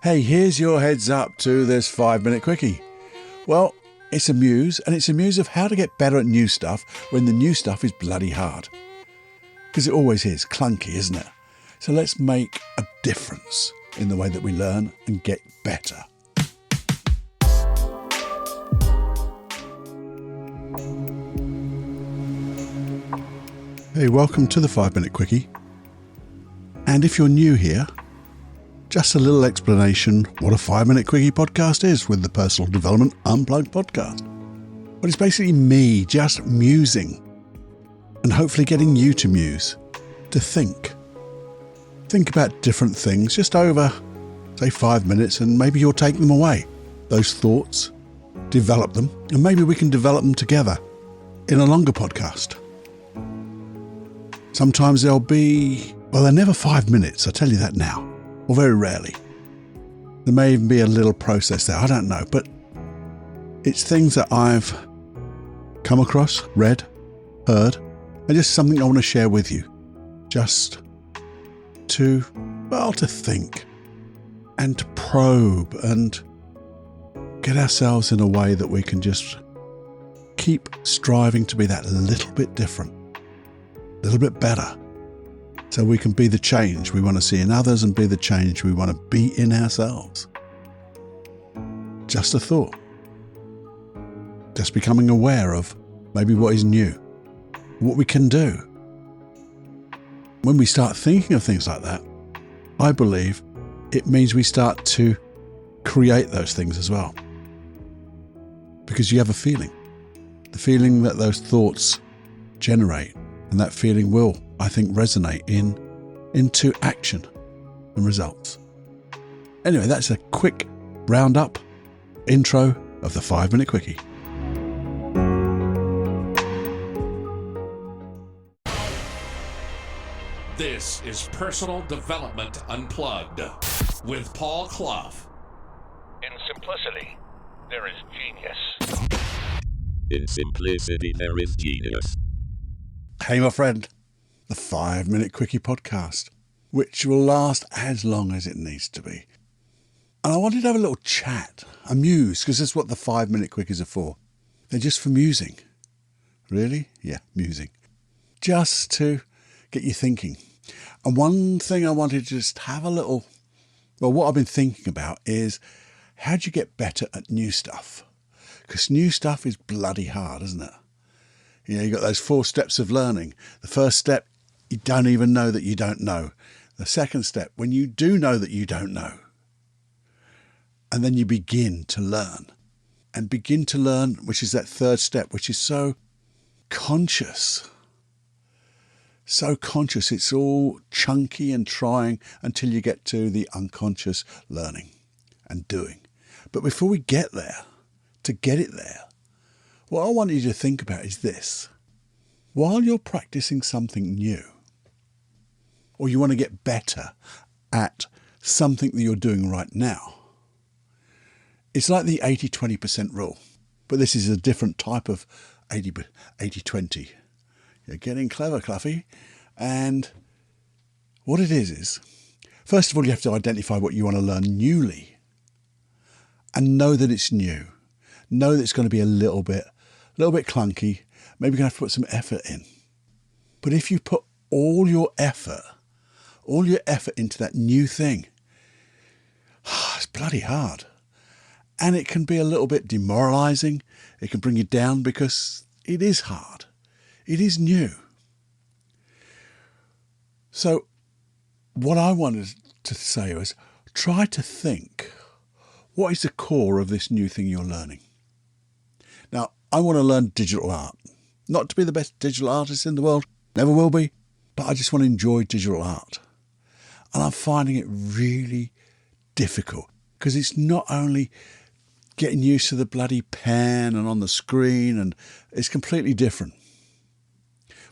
Hey, here's your heads up to this 5-minute quickie. Well, it's a muse, and it's a muse of how to get better at new stuff when the new stuff is bloody hard. Because it always is, clunky, isn't it? So let's make a difference in the way that we learn and get better. Hey, welcome to the 5-minute quickie. And if you're new here, just a little explanation what a 5-minute quickie podcast is with the Personal Development Unplugged podcast. But it's basically me just musing and hopefully getting you to muse, to think. Think about different things just over, say, 5 minutes, and maybe you'll take them away. Those thoughts, develop them, and maybe we can develop them together in a longer podcast. Sometimes they'll be, well, they're never 5 minutes, I'll tell you that now. Or very rarely. There may even be a little process there, I don't know. But it's things that I've come across, read, heard, and just something I want to share with you. Just to think and to probe and get ourselves in a way that we can just keep striving to be that little bit different, a little bit better. So we can be the change we want to see in others and be the change we want to be in ourselves. Just a thought. Just becoming aware of maybe what is new, what we can do. When we start thinking of things like that, I believe it means we start to create those things as well. Because you have a feeling. The feeling that those thoughts generate, and that feeling will, I think, resonate into action and results. Anyway, that's a quick roundup, intro of the 5-minute quickie. This is Personal Development Unplugged with Paul Clough. In simplicity, there is genius. In simplicity, there is genius. Hey, my friend, the 5-minute quickie podcast, which will last as long as it needs to be. And I wanted to have a little chat, a muse, because that's what the 5-minute quickies are for. They're just for musing. Really? Yeah, musing. Just to get you thinking. And one thing I wanted to just have a little, what I've been thinking about is how do you get better at new stuff? Because new stuff is bloody hard, isn't it? You know, you've got those 4 steps of learning. The first step, you don't even know that you don't know. The second step, when you do know that you don't know. And then you begin to learn. And begin to learn, which is that third step, which is so conscious. So conscious, it's all chunky and trying until you get to the unconscious learning and doing. But before we get there, to get it there, what I want you to think about is this. While you're practicing something new, or you want to get better at something that you're doing right now, it's like the 80-20% rule. But this is a different type of 80-20. You're getting clever, Cluffy. And what it is, first of all, you have to identify what you want to learn newly. And know that it's new. Know that it's going to be a little bit clunky. Maybe you're going to have to put some effort in. But if you put all your effort into that new thing, it's bloody hard. And it can be a little bit demoralizing. It can bring you down because it is hard. It is new. So what I wanted to say was try to think, what is the core of this new thing you're learning? Now, I want to learn digital art. Not to be the best digital artist in the world, never will be, but I just want to enjoy digital art. And I'm finding it really difficult because it's not only getting used to the bloody pen and on the screen, and it's completely different.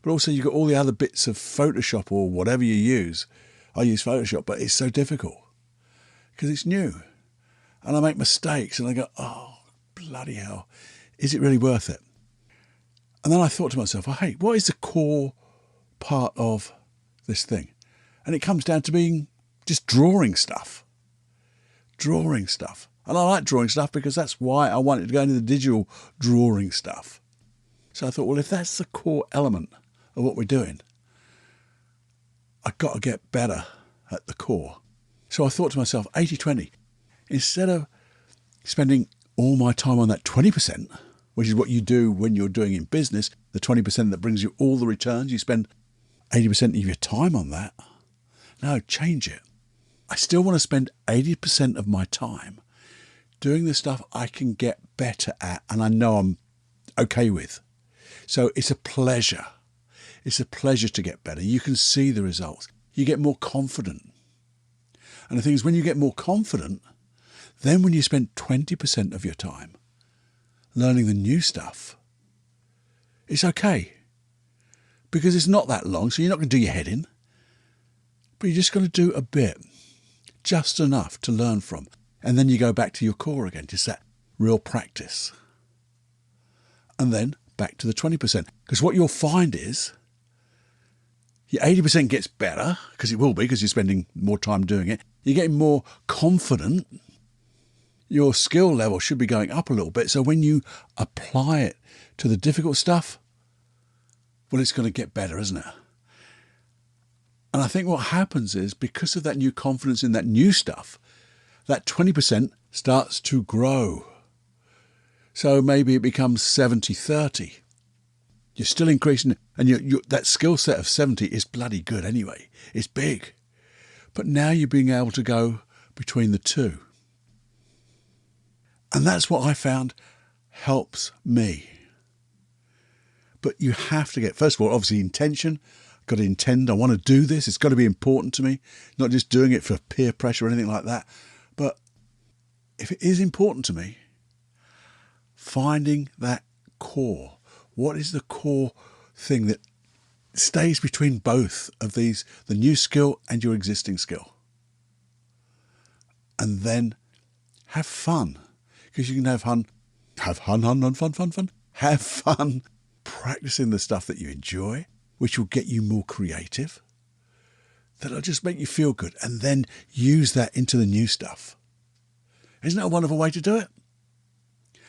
But also you've got all the other bits of Photoshop or whatever you use. I use Photoshop, but it's so difficult because it's new. And I make mistakes and I go, oh, bloody hell. Is it really worth it? And then I thought to myself, oh, hey, what is the core part of this thing? And it comes down to being just drawing stuff. drawing stuff. And I like drawing stuff because that's why I wanted to go into the digital drawing stuff. So I thought, well, if that's the core element of what we're doing, I've got to get better at the core. So I thought to myself, 80-20. Instead of spending all my time on that 20%, which is what you do when you're doing in business, the 20% that brings you all the returns, you spend 80% of your time on that. No, change it. I still want to spend 80% of my time doing the stuff I can get better at and I know I'm okay with. So it's a pleasure. It's a pleasure to get better. You can see the results. You get more confident. And the thing is, when you get more confident, then when you spend 20% of your time learning the new stuff, it's okay. Because it's not that long, so you're not going to do your head in. But you're just going to do a bit, just enough to learn from. And then you go back to your core again, just that real practice. And then back to the 20%. Because what you'll find is your 80% gets better, because it will be, because you're spending more time doing it. You're getting more confident. Your skill level should be going up a little bit. So when you apply it to the difficult stuff, well, it's going to get better, isn't it? And I think what happens is, because of that new confidence in that new stuff, that 20% starts to grow. So maybe it becomes 70-30. You're still increasing, and that skill set of 70 is bloody good anyway. It's big. But now you're being able to go between the two. And that's what I found helps me. But you have to get, first of all, obviously intention. I've got to intend, I want to do this. It's got to be important to me. Not just doing it for peer pressure or anything like that. But if it is important to me, finding that core. What is the core thing that stays between both of these, the new skill and your existing skill? And then have fun. Because you can have fun practicing the stuff that you enjoy, which will get you more creative. That'll just make you feel good. And then use that into the new stuff. Isn't that a wonderful way to do it?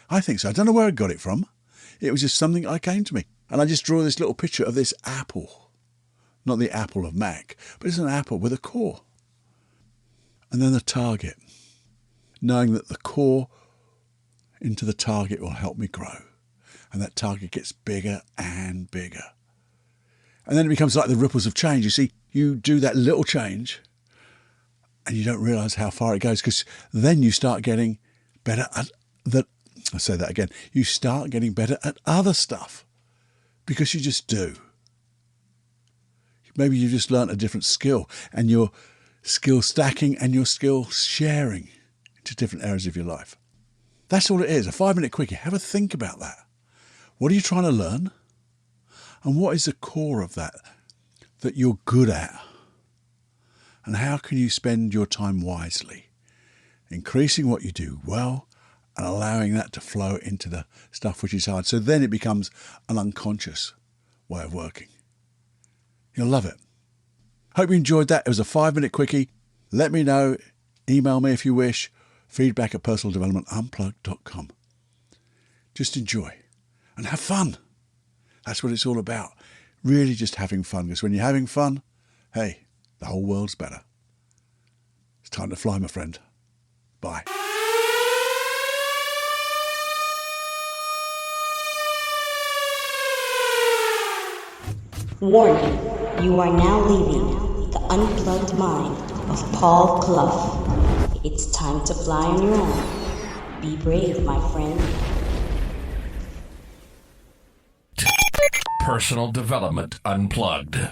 I think so. I don't know where I got it from. It was just something that came to me. And I just draw this little picture of this apple. Not the apple of Mac, but it's an apple with a core. And then the target. Knowing that the core into the target will help me grow. And that target gets bigger and bigger. And then it becomes like the ripples of change. You see, you do that little change and you don't realise how far it goes, because then you start getting better at that. I'll say that again. You start getting better at other stuff because you just do. Maybe you just learnt a different skill, and your skill stacking and your skill sharing into different areas of your life. That's all it is, a 5-minute quickie. Have a think about that. What are you trying to learn? And what is the core of that you're good at? And how can you spend your time wisely, increasing what you do well and allowing that to flow into the stuff which is hard. So then it becomes an unconscious way of working. You'll love it. Hope you enjoyed that. It was a 5-minute quickie. Let me know. Email me if you wish. feedback@personaldevelopmentunplugged.com. Just enjoy and have fun. That's what it's all about. Really just having fun. Because when you're having fun, hey, the whole world's better. It's time to fly, my friend. Bye. Warning, you are now leaving the unplugged mind of Paul Clough. It's time to fly on your own. Be brave, my friend. Personal Development Unplugged.